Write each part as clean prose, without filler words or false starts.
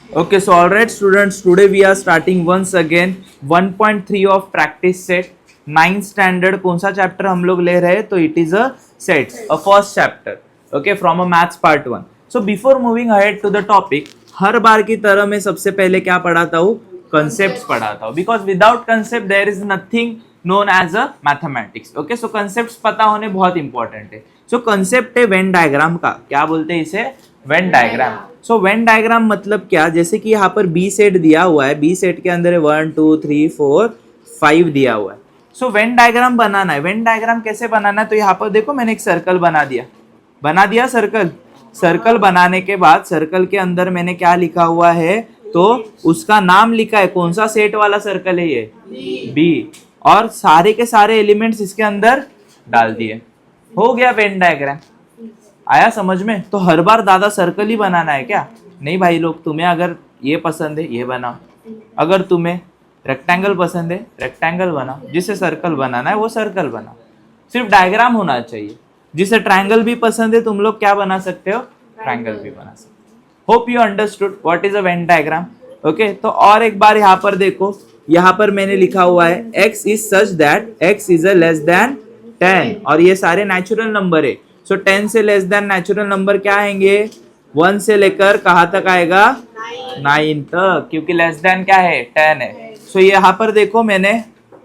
Okay, so all right, students. Today we are starting once again 1.3 of practice set. 9th standard कौन सा chapter हम लोग ले रहे हैं? तो it is a sets, a first chapter. Okay, from a maths part 1. So before moving ahead to the topic, हर बार की तरह मैं सबसे पहले क्या पढ़ाता हूँ? कंसेप्ट पढ़ाता हूँ. Because without concept there is nothing known as a mathematics. Okay, so concept पता होने बहुत इंपॉर्टेंट है. सो कंसेप्ट है वेन डायग्राम का. क्या बोलते हैं इसे? Venn diagram. So Venn diagram मतलब क्या? जैसे कि यहाँ पर बी सेट दिया हुआ है, बी सेट के अंदर है 1 2 3 4 5 दिया हुआ है. सो वेन डायग्राम बनाना है. वेन डायग्राम कैसे बनाना है? तो यहाँ पर देखो, मैंने एक सर्कल बना दिया सर्कल. सर्कल बनाने के बाद सर्कल के अंदर मैंने क्या लिखा हुआ है? तो उसका नाम लिखा है. कौन सा सेट वाला सर्कल है ये? बी. और सारे के सारे एलिमेंट्स इसके अंदर डाल दिए. हो गया वेन डायग्राम. आया समझ में? तो हर बार दादा सर्कल ही बनाना है क्या? नहीं भाई लोग, तुम्हें अगर ये पसंद है ये बनाओ, अगर तुम्हें रेक्टेंगल पसंद है रेक्टेंगल बनाओ, जिसे सर्कल बनाना है वो सर्कल बनाओ. सिर्फ डायग्राम होना चाहिए. जिसे ट्रायंगल भी पसंद है तुम लोग क्या बना सकते हो? ट्रायंगल भी बना सकते हो. Hope you understood what is a Venn diagram. Okay, तो और एक बार यहाँ पर देखो, यहाँ पर मैंने लिखा हुआ है x is such that x is a less than 10, और ये सारे नेचुरल नंबर है. सो 10 से लेस देन नेचुरल नंबर क्या आएंगे? 1 से लेकर कहाँ तक आएगा? 9 तक, क्योंकि लेस देन क्या है? 10 है. सो यहाँ पर देखो, मैंने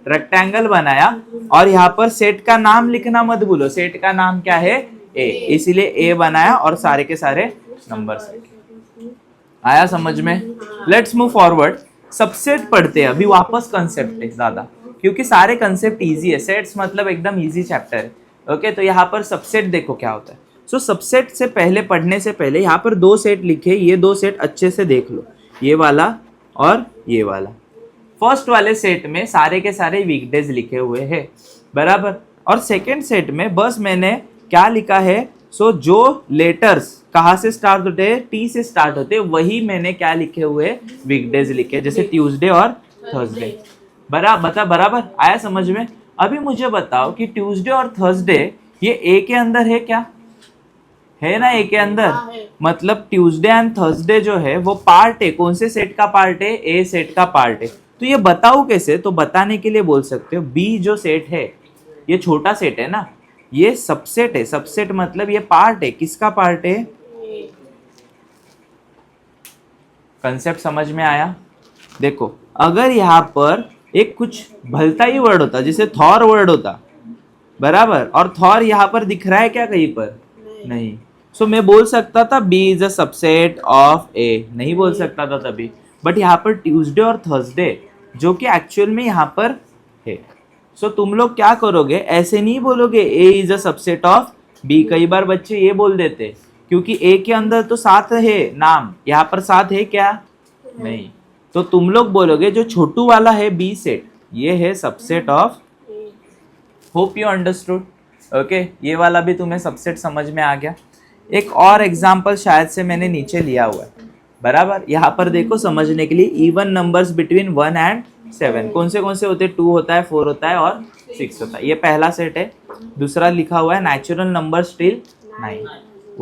रेक्टेंगल बनाया और यहाँ पर सेट का नाम लिखना मत भूलो. सेट का नाम क्या है? ए. इसीलिए ए बनाया और सारे के सारे नंबर्स. आया समझ में? Let's move forward. सबसेट पढ़ते हैं अभी. वापस कंसेप्ट है ज्यादा, क्योंकि सारे कंसेप्ट इजी है. सेट्स मतलब एकदम इजी चैप्टर है. ओके, तो यहाँ पर सबसेट देखो क्या होता है. सो सबसेट से पहले, पढ़ने से पहले यहाँ पर दो सेट लिखे. ये दो सेट अच्छे से देख लो, ये वाला और ये वाला. फर्स्ट वाले सेट में सारे के सारे वीकडेज लिखे हुए हैं, बराबर. और सेकंड सेट में बस मैंने क्या लिखा है? सो जो लेटर्स कहाँ से स्टार्ट होते हैं? टी से स्टार्ट होते हैं. वही मैंने क्या लिखे हुए? वीकडेज लिखे, जैसे ट्यूसडे और थर्सडे. बराबर आया समझ में? अभी मुझे बताओ कि ट्यूसडे और थर्सडे ये ए के अंदर है क्या? है ना, ए के अंदर. मतलब ट्यूसडे एंड थर्सडे जो है वो पार्ट है. कौन से सेट का पार्ट है? ए सेट का पार्ट है. तो ये बताओ कैसे? तो बताने के लिए बोल सकते हो बी जो सेट है, ये छोटा सेट है ना, ये सबसेट है. सबसेट मतलब ये पार्ट है. किसका पार्ट है? कंसेप्ट समझ में आया? देखो, अगर यहाँ पर एक कुछ भलता ही वर्ड होता, जैसे थॉर वर्ड होता, बराबर, और थॉर यहाँ पर दिख रहा है क्या कहीं पर? नहीं. सो मैं बोल सकता था B is a subset of A. नहीं बोल सकता था तभी. बट यहाँ पर ट्यूसडे और थर्सडे जो कि एक्चुअल में यहाँ पर है. सो तुम लोग क्या करोगे? ऐसे नहीं बोलोगे A is a subset of B. कई बार बच्चे ये बोल देते, क्योंकि ए के अंदर तो साथ है नाम, यहाँ पर साथ है क्या? नहीं. तो तुम लोग बोलोगे जो छोटू वाला है बी सेट, ये है subset of. Hope you understood. Okay, ये वाला भी तुम्हें सबसेट समझ में आ गया. एक और एग्जांपल शायद से मैंने नीचे लिया हुआ है, बराबर. यहाँ पर देखो समझने के लिए, इवन नंबर्स बिटवीन 1 एंड 7 कौन से होते हैं? 2 होता है, 4 होता है और 6 होता है. ये पहला सेट है. दूसरा लिखा हुआ है नेचुरल नंबर स्टिल 9.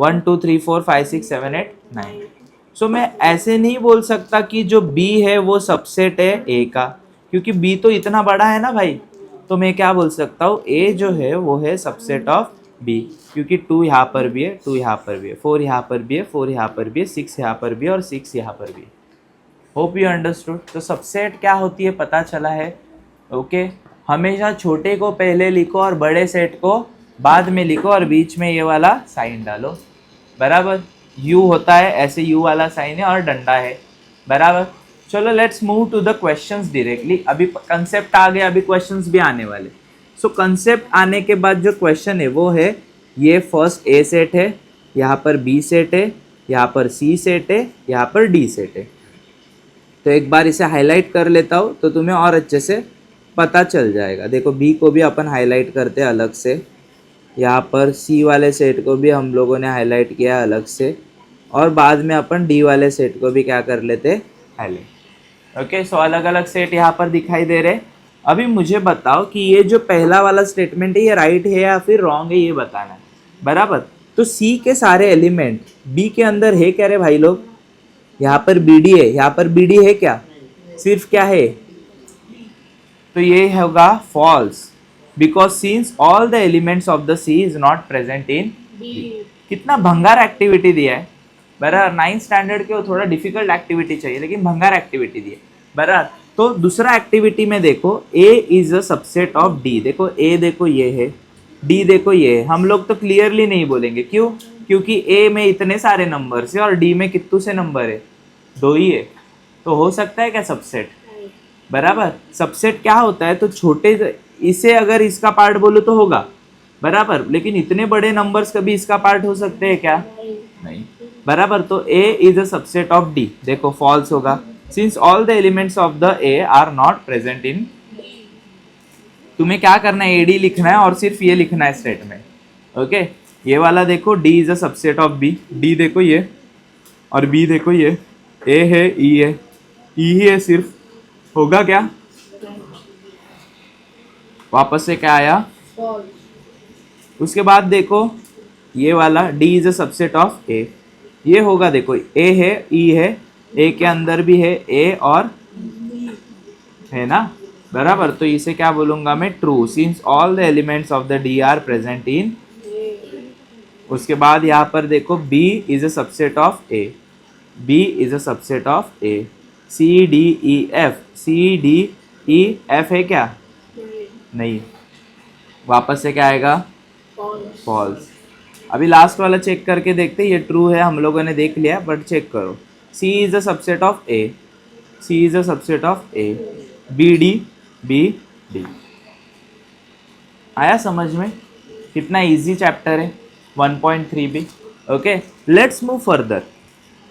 1 2 3 4 5 6 7 8 9. सो मैं ऐसे नहीं बोल सकता कि जो B है वो सबसेट है A का, क्योंकि B तो इतना बड़ा है ना भाई. तो मैं क्या बोल सकता हूँ? A जो है वो है सबसेट ऑफ B, क्योंकि 2 यहाँ पर भी है, 2 यहाँ पर भी है, 4 यहाँ पर भी है, 4 यहाँ पर भी है, 6 यहाँ पर भी है और 6 यहाँ पर भी है. Hope you understood. तो सबसेट क्या होती है पता चला है. ओके, हमेशा छोटे को पहले लिखो और बड़े सेट को बाद में लिखो, और बीच में ये वाला साइन डालो, बराबर. यू होता है, ऐसे यू वाला साइन है और डंडा है, बराबर. चलो let's move to the questions directly. अभी कंसेप्ट आ गया, अभी क्वेश्चंस भी आने वाले. सो कंसेप्ट आने के बाद जो क्वेश्चन है वो है, ये फर्स्ट ए सेट है, यहाँ पर बी सेट है, यहाँ पर सी सेट है, यहाँ पर डी सेट है. तो एक बार इसे हाईलाइट कर लेता हूँ तो तुम्हें और अच्छे से पता चल जाएगा. देखो, बी को भी अपन हाईलाइट करते हैं अलग से, यहाँ पर सी वाले सेट को भी हम लोगों ने हाईलाइट किया अलग से, और बाद में अपन डी वाले सेट को भी क्या कर लेते? हाईलाइट. ओके, सो अलग अलग सेट यहाँ पर दिखाई दे रहे. अभी मुझे बताओ कि ये जो पहला वाला स्टेटमेंट है ये राइट है या फिर रॉन्ग है, ये बताना है, बराबर. तो सी के सारे एलिमेंट बी के अंदर है क्या रे भाई लोग? यहाँ पर बी डी है, यहाँ पर बी डी है क्या, सिर्फ क्या है, तो ये होगा false, because since all the elements of the C is not present in D. कितना भंगार एक्टिविटी दिया है बराबर, 9th स्टैंडर्ड के थोड़ा डिफिकल्ट एक्टिविटी चाहिए लेकिन भंगार एक्टिविटी दी है बराबर। तो दूसरा एक्टिविटी में देखो A is a subset of D, देखो ए देखो ये है, डी देखो ये है। हम लोग तो क्लियरली नहीं बोलेंगे, क्यों, क्योंकि ए में इतने सारे नंबर है और डी में कितने से नंबर है, 2 ही है, तो हो सकता है क्या सबसेट बराबर। सबसेट क्या होता है, तो छोटे, इसे अगर इसका पार्ट बोलो तो होगा बराबर, लेकिन इतने बड़े नंबर्स कभी इसका पार्ट हो सकते हैं क्या, नहीं बराबर। तो A is a subset of D, देखो फॉल्स होगा, since all the elements of the A are not present in. तुम्हें क्या करना है, AD लिखना है और सिर्फ ये लिखना है स्टेट में, ओके। ये वाला देखो D is a subset of B, D देखो ये और B देखो ये, A है E है, E ही है सिर्फ, होगा क्या, वापस से क्या आया, उसके बाद देखो ये वाला D is a subset of A, ये होगा देखो A है E है, A के अंदर भी है A और है ना बराबर, तो इसे क्या बोलूंगा मैं, true, since all the elements of the D are present in. उसके बाद यहाँ पर देखो B is a subset of A, B is a subset of A, C D E F, C D E F है क्या, नहीं, वापस से क्या आएगा, फॉल्स। अभी लास्ट वाला चेक करके देखते, ये ट्रू है, हम लोगों ने देख लिया, बट चेक करो, C is a subset of A, C is a subset of A, B D B D। आया समझ में, कितना इजी चैप्टर है 1.3 भी, ओके। Let's move further.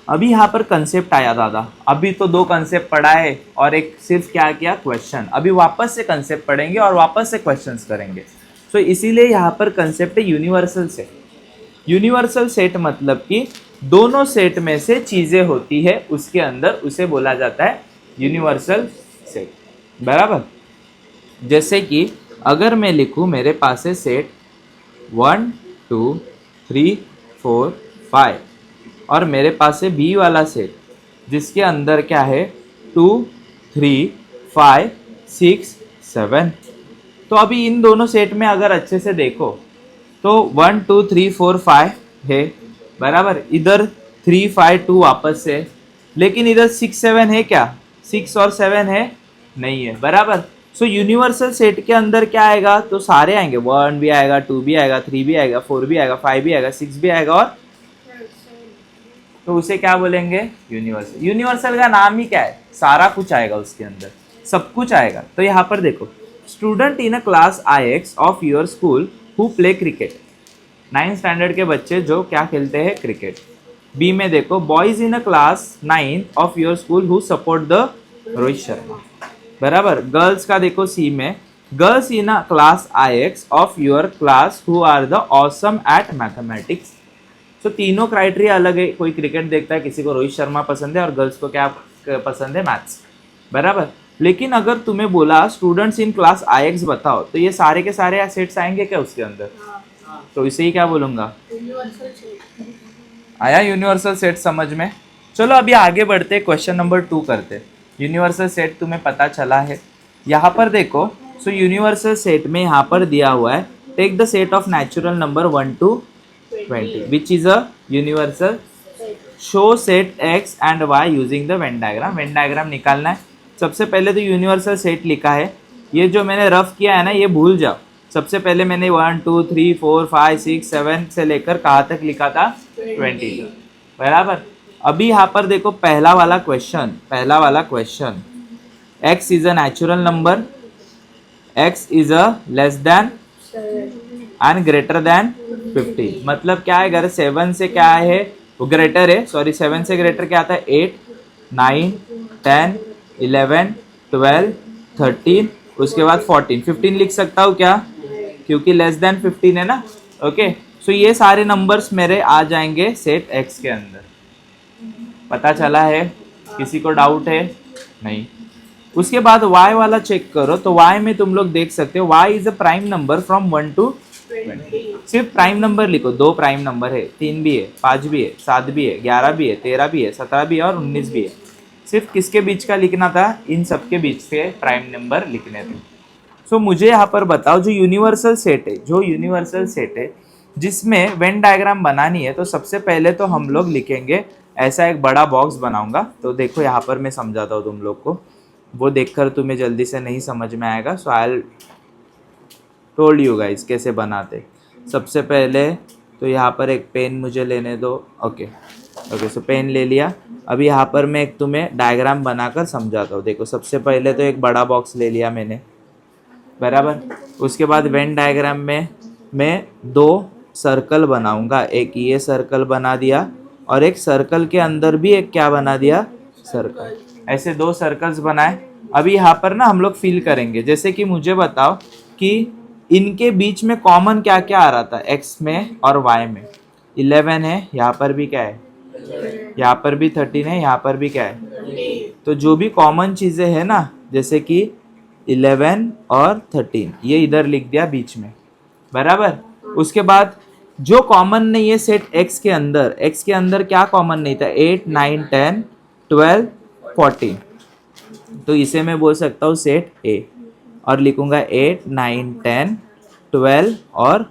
अभी यहाँ पर कंसेप्ट आया दादा, अभी तो 2 कंसेप्ट पढ़ा है और एक सिर्फ क्या किया, क्वेश्चन। अभी वापस से कंसेप्ट पढ़ेंगे और वापस से क्वेश्चंस करेंगे। सो इसीलिए यहाँ पर कंसेप्ट है यूनिवर्सल सेट। यूनिवर्सल सेट मतलब कि दोनों सेट में से चीज़ें होती है उसके अंदर, उसे बोला जाता है यूनिवर्सल सेट बराबर। जैसे कि अगर मैं लिखूँ, मेरे पास है सेट 1 2 3 4 5 और मेरे पास है बी वाला सेट जिसके अंदर क्या है 2 3 5 6 7। तो अभी इन दोनों सेट में अगर अच्छे से देखो तो 1 2 3 4 5 है बराबर, इधर 3 5 2 वापस से, लेकिन इधर 6 7 है क्या, 6 और 7 है नहीं है बराबर। सो यूनिवर्सल सेट के अंदर क्या आएगा, तो सारे आएंगे, 1 भी आएगा, 2 भी आएगा, 3 भी आएगा, 4 भी आएगा, 5 भी आएगा, 6 भी आएगा, और तो उसे क्या बोलेंगे, यूनिवर्सल। यूनिवर्सल का नाम ही क्या है, सारा कुछ आएगा उसके अंदर, सब कुछ आएगा। तो यहाँ पर देखो, student in a class IX of your school who play cricket, 9th standard के बच्चे जो क्या खेलते हैं, क्रिकेट। बी में देखो, boys in a class 9 of your school who support the Rohit Sharma बराबर। गर्ल्स का देखो सी में, girls in a class IX of your class who are the awesome at mathematics. तो तीनों क्राइटेरिया अलग है, कोई क्रिकेट देखता है, किसी को रोहित शर्मा पसंद है, और गर्ल्स को क्या पसंद है, मैथ्स बराबर। लेकिन अगर तुम्हें बोला स्टूडेंट्स इन क्लास IX बताओ, तो ये सारे के सारे सेट्स आएंगे क्या उसके अंदर, तो इसे ही क्या बोलूंगा, आया यूनिवर्सल सेट समझ में। चलो अभी आगे बढ़ते, क्वेश्चन नंबर 2 करते। यूनिवर्सल सेट तुम्हें पता चला है, यहाँ पर देखो। सो यूनिवर्सल सेट में यहाँ पर दिया हुआ है, take the set of natural number 1 to 20 which is a universal, show set X and Y using the Venn diagram. Venn diagram निकालना है। सबसे पहले तो यूनिवर्सल सेट लिखा है, ये जो मैंने रफ किया है ना ये भूल जाओ। सबसे पहले मैंने 1 2 3 4 5 6 7 से लेकर कहाँ तक लिखा था, 20 बराबर। अभी यहाँ पर देखो पहला वाला question, X is a natural number, X is a less than and greater than 50। मतलब क्या है, अगर 7 से क्या है वो ग्रेटर है, सॉरी 7 से ग्रेटर क्या आता है, 8 9 10 11 12 13, उसके बाद 14 15 लिख सकता हूँ क्या, क्योंकि लेस देन 15 है ना, ओके। सो ये सारे नंबर्स मेरे आ जाएंगे सेट X के अंदर। पता चला है, किसी को डाउट है, नहीं। उसके बाद Y वाला चेक करो, तो Y में तुम लोग देख सकते हो, Y is a prime number from 1 to सिर्फ प्राइम नंबर लिखो, 2 प्राइम नंबर है, 3 भी है, 5 भी है, 7 भी है, 11 भी है, 13 भी है, 17 भी है और 19 भी है। सिर्फ किसके बीच का लिखना था? इन सबके बीच से प्राइम नंबर लिखने थे। सो मुझे यहाँ पर बताओ, जो यूनिवर्सल सेट है, जो यूनिवर्सल सेट है जिसमें वेन डायग्राम बनानी है, तो सबसे पहले तो हम लोग लिखेंगे, ऐसा एक बड़ा बॉक्स बनाऊंगा। तो देखो यहाँ पर मैं समझाता हूँ तुम लोग को, वो देखकर तुम्हें जल्दी से नहीं समझ में आएगा। सो आई टोल्ड यू गाइस कैसे बनाते। सबसे पहले तो यहाँ पर एक पेन मुझे लेने दो। ओके सो पेन ले लिया। अभी यहाँ पर मैं एक तुम्हें डायग्राम बनाकर समझाता हूँ। देखो सबसे पहले तो एक बड़ा बॉक्स ले लिया मैंने, बराबर। उसके बाद वेन डायग्राम में मैं 2 सर्कल बनाऊंगा। एक ये सर्कल बना दिया और एक सर्कल के अंदर भी एक क्या बना दिया? सर्कल। ऐसे 2 सर्कल्स बनाए। अभी यहाँ पर ना हम लोग फिल करेंगे। जैसे कि मुझे बताओ कि इनके बीच में कॉमन क्या क्या आ रहा था, एक्स में और वाई में। 11 है, यहाँ पर भी क्या है, यहाँ पर भी 13 है, यहाँ पर भी क्या है। तो जो भी कॉमन चीज़ें हैं ना, जैसे कि 11 और 13, ये इधर लिख दिया बीच में, बराबर। उसके बाद जो कॉमन नहीं है सेट एक्स के अंदर क्या कॉमन नहीं था? 8, 9, 10, 12, 14। तो इसे मैं बोल सकता हूँ सेट ए, और लिखूंगा 8, 9, 10, 12 और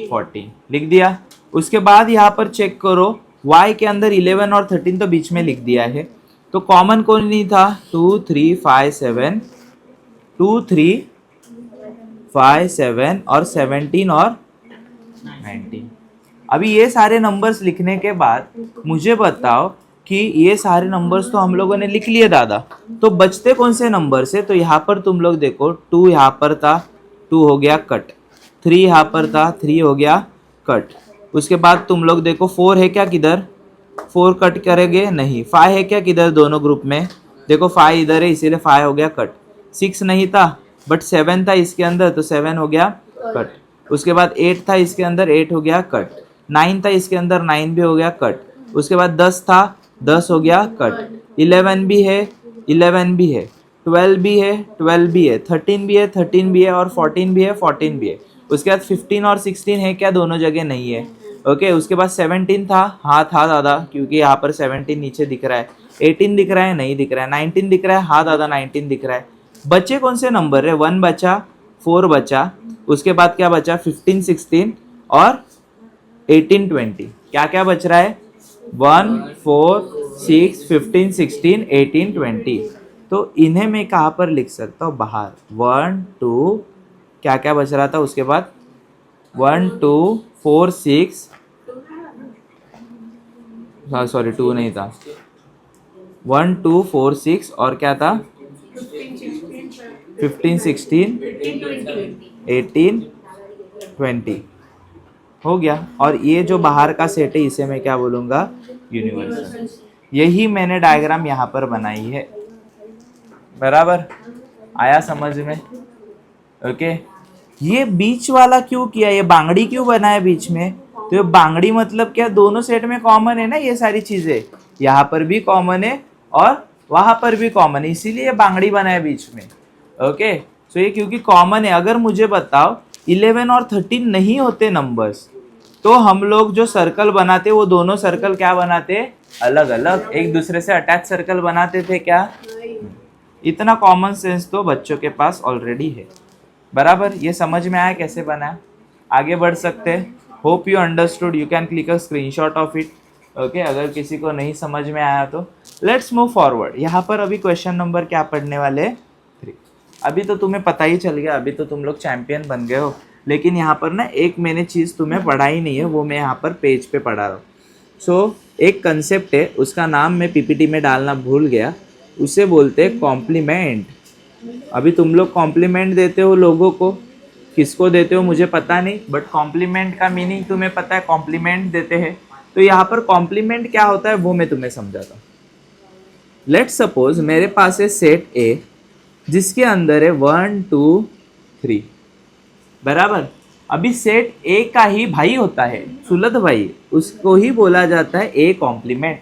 14 लिख दिया। उसके बाद यहाँ पर चेक करो, y के अंदर 11 और 13 तो बीच में लिख दिया है, तो कॉमन कौन नहीं था? 2, 3, 5, 7, 2, 3, 5, 7 और 17 और 19। अभी ये सारे नंबर्स लिखने के बाद मुझे बताओ कि ये सारे नंबर्स तो हम लोगों ने लिख लिए दादा, तो बचते कौन से नंबर्स है? तो यहाँ पर तुम लोग देखो, 2 यहाँ पर था, 2 हो गया कट। 3 यहाँ पर था, 3 हो गया कट। उसके बाद तुम लोग देखो 4 है क्या किधर? 4 कट करेंगे नहीं। 5 है क्या किधर? दोनों ग्रुप में देखो 5 इधर है, इसीलिए 5 हो गया कट। 6 नहीं था बट 7 था इसके अंदर, तो 7 हो गया कट। उसके बाद 8 था इसके अंदर, 8 हो गया कट। 9 था इसके अंदर, 9 भी हो गया कट। उसके बाद 10 था, 10 हो गया कट। 11 भी है, 11 भी है। 12 भी है, 12 भी है। 13 भी है, 13 भी है और 14 भी है, 14 भी है। उसके बाद 15 और 16 है क्या? दोनों जगह नहीं है। ओके उसके बाद 17 था, हाँ था दादा, क्योंकि यहाँ पर 17 नीचे दिख रहा है। 18 दिख रहा है, नहीं दिख रहा है। 19 दिख रहा है, हाँ दादा 19 दिख रहा है। बचे कौन से नंबर है? 1 बचा, 4 बचा। उसके बाद क्या बचा? 15, 16 और 18, 20। क्या क्या बच रहा है? 1, 4, 6, 15, 16, 18, 20। तो इन्हें मैं कहाँ पर लिख सकता हूँ? बाहर। 1, 2, क्या क्या बच रहा था उसके बाद? 1, 2, 4, 6, सॉरी 2 नहीं था। 1, 2, 4, 6 और क्या था? 15, 16, 18, 20 हो गया। और ये जो बाहर का सेट है इसे मैं क्या बोलूँगा? यूनिवर्सल। यही मैंने डायग्राम यहाँ पर बनाई है, बराबर। आया समझ में? ओके ये बीच वाला क्यों किया? ये बांगड़ी क्यों बनाया बीच में? तो ये बांगड़ी मतलब क्या? दोनों सेट में कॉमन है ना ये सारी चीजें। यहाँ पर भी कॉमन है और वहां पर भी कॉमन है, इसीलिए ये बांगड़ी बनाया बीच में। ओके सो ये क्योंकि कॉमन है। अगर मुझे बताओ 11 और 13 नहीं होते नंबर्स, तो हम लोग जो सर्कल बनाते वो दोनों सर्कल क्या बनाते? अलग अलग, एक दूसरे से अटैच सर्कल बनाते थे क्या? इतना कॉमन सेंस तो बच्चों के पास ऑलरेडी है, बराबर। ये समझ में आया कैसे बनाया? आगे बढ़ सकते हैं। Hope you understood. You can click a screenshot of it. Okay अगर किसी को नहीं समझ में आया तो लेट्स मूव फॉरवर्ड। यहाँ पर अभी क्वेश्चन नंबर क्या पढ़ने वाले? 3। अभी तो तुम्हें पता ही चल गया, अभी तो तुम लोग चैंपियन बन गए हो। लेकिन यहाँ पर ना एक मैंने चीज़ तुम्हें पढ़ाई नहीं है, वो मैं यहाँ पर पेज पे पढ़ा रहा हूँ। सो एक कंसेप्ट है, उसका नाम मैं पीपीटी में डालना भूल गया। उसे बोलते हैं कॉम्प्लीमेंट। अभी तुम लोग कॉम्प्लीमेंट देते हो लोगों को, किसको देते हो मुझे पता नहीं, बट कॉम्प्लीमेंट का मीनिंग तुम्हें पता है, कॉम्प्लीमेंट देते हैं। तो यहाँ पर कॉम्प्लीमेंट क्या होता है वो मैं तुम्हें समझाता हूँ। लेट्स सपोज मेरे पास है सेट ए जिसके अंदर है 1, 2, 3, बराबर। अभी सेट ए का ही भाई होता है, सुलत भाई, उसको ही बोला जाता है ए कॉम्प्लीमेंट।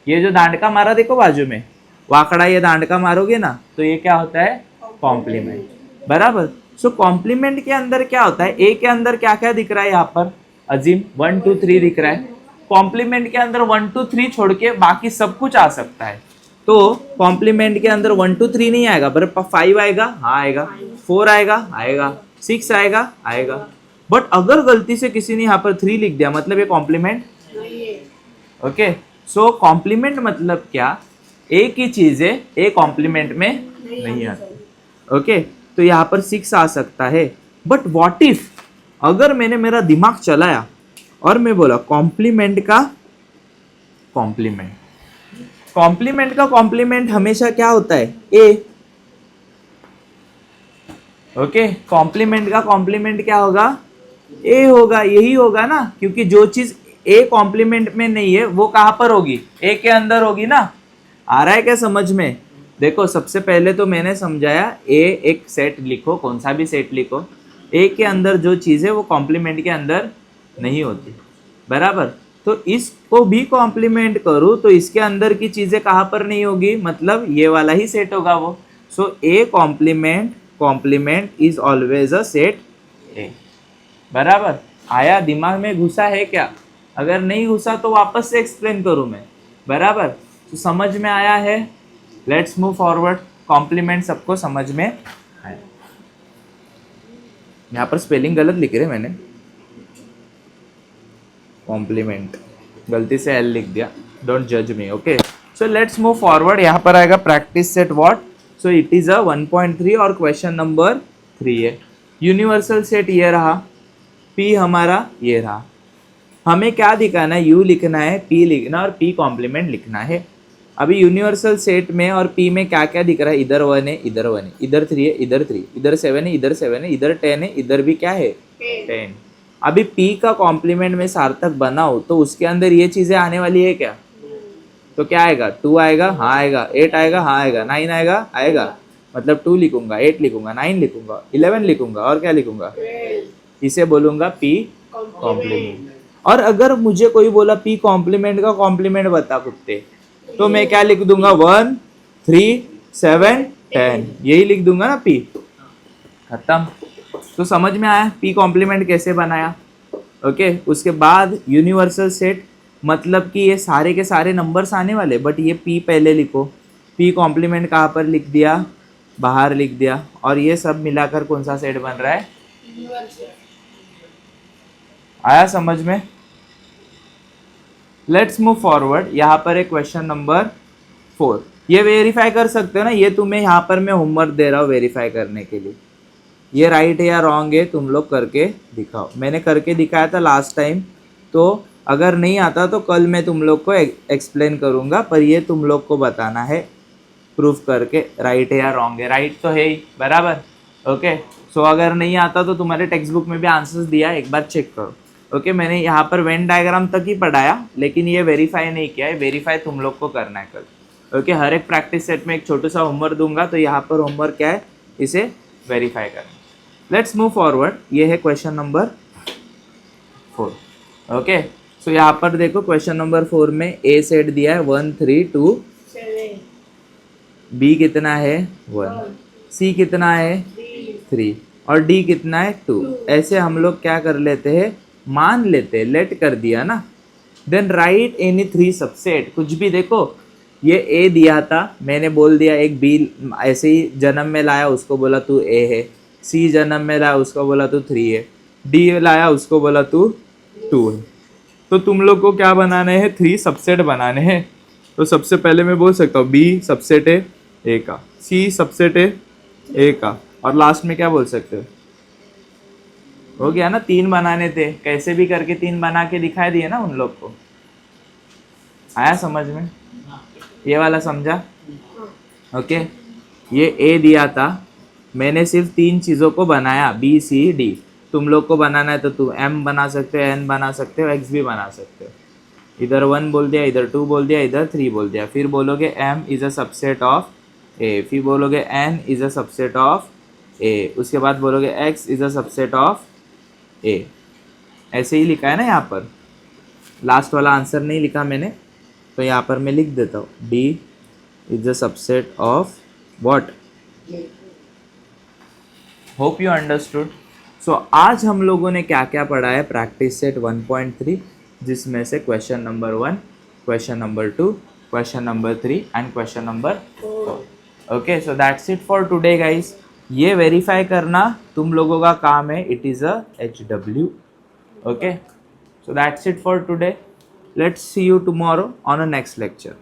ये जो दांडका मारा देखो बाजू में, वाकड़ा ये दांडका मारोगे ना तो ये क्या होता है? कॉम्प्लीमेंट, बराबर। सो कॉम्प्लीमेंट के अंदर क्या होता है, ए के अंदर क्या क्या दिख रहा है यहाँ पर, अजीम 1 2 3 दिख रहा है। कॉम्प्लीमेंट के अंदर 1 2 3 छोड़ के बाकी सब कुछ आ सकता है। तो कॉम्प्लीमेंट के अंदर 1 2 3 नहीं आएगा, पर 5 आएगा, हाँ आएगा, 4 आएगा, आएगा, 6 आएगा, आएगा। बट अगर गलती से किसी ने यहाँ पर 3 लिख दिया, मतलब ये कॉम्प्लीमेंट, ओके। सो कॉम्प्लीमेंट मतलब क्या, एक ही चीज है, ए कॉम्प्लीमेंट में नहीं आती, ओके। तो यहाँ पर 6 आ सकता है। बट व्हाट इफ अगर मैंने मेरा दिमाग चलाया और मैं बोला कॉम्प्लीमेंट का कॉम्प्लीमेंट, कॉम्प्लीमेंट का कॉम्प्लीमेंट हमेशा क्या होता है, ए, ओके। कॉम्प्लीमेंट का कॉम्प्लीमेंट क्या होगा, ए होगा, यही होगा ना, क्योंकि जो चीज ए कॉम्प्लीमेंट में नहीं है वो कहाँ पर होगी, ए के अंदर होगी ना। आ रहा है क्या समझ में? देखो सबसे पहले तो मैंने समझाया, ए एक सेट लिखो, कौन सा भी सेट लिखो, ए के अंदर जो चीज़ है वो कॉम्प्लीमेंट के अंदर नहीं होती, बराबर। तो इसको भी कॉम्प्लीमेंट करूँ तो इसके अंदर की चीज़ें कहाँ पर नहीं होगी, मतलब ये वाला ही सेट होगा वो। So A complement is always a set A, बराबर। आया, दिमाग में घुसा है क्या? अगर नहीं घुसा तो वापस से एक्सप्लेन करूँ मैं, बराबर। तो समझ में आया है? Let's move forward. कॉम्प्लीमेंट सबको समझ में आया। यहाँ पर स्पेलिंग गलत लिख रहे मैंने, कॉम्प्लीमेंट गलती से एल लिख दिया, डोंट जज me, okay. So let's move forward. यहाँ पर आएगा practice set what, so it is a 1.3 और क्वेश्चन नंबर 3 है। यूनिवर्सल सेट ये रहा, पी हमारा ये रहा। हमें क्या दिखाना है, यू लिखना है, पी लिखना और पी कॉम्प्लीमेंट लिखना है। अभी यूनिवर्सल सेट में और पी में क्या क्या दिख रहा है, इधर 1 है, इधर 1 है, इधर 3 है, इधर 3, इधर 7 है, इधर 7 है, इधर 10 है, इधर भी क्या है 10। अभी पी का कॉम्प्लीमेंट में सार्थक बनाओ तो उसके अंदर ये चीजें आने वाली है क्या? तो क्या आएगा, 2 आएगा, हाँ आएगा, 8 आएगा, हाँ आएगा, 9 आएगा, आएगा, मतलब 2 लिखूंगा, 8 लिखूंगा, 9 लिखूंगा, 11 लिखूंगा, और क्या लिखूंगा, इसे बोलूंगा पी कॉम्प्लीमेंट। और अगर मुझे कोई बोला पी कॉम्प्लीमेंट का कॉम्प्लीमेंट बता कुत्ते, तो मैं क्या लिख दूंगा, 1 3 7 10, यही लिख दूंगा ना पी, खत्म। तो समझ में आया पी कॉम्प्लीमेंट कैसे बनाया, ओके। उसके बाद यूनिवर्सल सेट, मतलब कि ये सारे के सारे नंबर्स आने वाले, बट ये पी पहले लिखो, पी कॉम्प्लीमेंट कहाँ पर लिख दिया, बाहर लिख दिया, और ये सब मिलाकर कौन सा सेट बन रहा है, आया समझ में? Let's move forward. यहाँ पर एक क्वेश्चन नंबर 4, ये वेरीफाई कर सकते हो ना, ये तुम्हें यहाँ पर मैं होमवर्क दे रहा हूँ वेरीफाई करने के लिए, ये राइट है या रॉन्ग है तुम लोग करके दिखाओ। मैंने करके दिखाया था लास्ट टाइम, तो अगर नहीं आता तो कल मैं तुम लोग को एक्सप्लेन करूँगा, पर ये तुम लोग को बताना है प्रूफ करके राइट है या रॉन्ग है। राइट तो है ही, बराबर, ओके। सो अगर नहीं आता तो तुम्हारे टेक्स्ट बुक में भी आंसर्स दिया है, एक बार चेक करो, ओके। मैंने यहाँ पर वेन डायग्राम तक ही पढ़ाया, लेकिन ये वेरीफाई नहीं किया है, वेरीफाई तुम लोग को करना है कल, ओके। हर एक प्रैक्टिस सेट में एक छोटा सा होमवर्क दूंगा, तो यहाँ पर होमवर्क क्या है, इसे वेरीफाई करना। Let's move forward. ये है क्वेश्चन नंबर 4, ओके। सो यहाँ पर देखो क्वेश्चन नंबर 4 में ए सेट दिया है 1 3 2 7, बी कितना है 1, सी कितना है 3, और डी कितना है 2। ऐसे हम लोग क्या कर लेते हैं, मान लेते हैं, लेट कर दिया ना। देन राइट एनी 3 सबसेट, कुछ भी देखो, ये ए दिया था, मैंने बोल दिया एक बी ऐसे ही जन्म में लाया, उसको बोला तू ए है, सी जन्म में लाया, उसको बोला तू 3 है, डी लाया, उसको बोला तू 2 है। तो तुम लोग को क्या बनाने हैं, 3 सबसेट बनाने हैं। तो सबसे पहले मैं बोल सकता हूँ बी सबसेट है ए का, सी सबसेट है ए का, और लास्ट में क्या बोल सकते हो, हो गया ना, 3 बनाने थे, कैसे भी करके 3 बना के दिखाई दिए ना उन लोग को। आया समझ में? ये वाला समझा, ओके। ये ए दिया था, मैंने सिर्फ 3 चीज़ों को बनाया, बी सी डी। तुम लोग को बनाना है तो तुम एम बना सकते हो, एन बना सकते हो, एक्स भी बना सकते हो। इधर 1 बोल दिया, इधर 2 बोल दिया, इधर 3 बोल दिया, फिर बोलोगे M is a subset of A, फिर बोलोगे N is a subset of A, उसके बाद बोलोगे X is a subset of A. ऐसे ही लिखा है ना यहाँ पर, लास्ट वाला आंसर नहीं लिखा मैंने, तो यहाँ पर मैं लिख देता हूँ D is a subset of what, hope you understood. सो आज हम लोगों ने क्या क्या पढ़ा है प्रैक्टिस सेट 1.3, जिसमें से question number 1, question number 2, question number 3 and question number 4. Okay, so that's it for today guys. ये वेरीफाई करना तुम लोगों का काम है. It is a HW. Okay, so that's it for today. Let's see you tomorrow on a next lecture.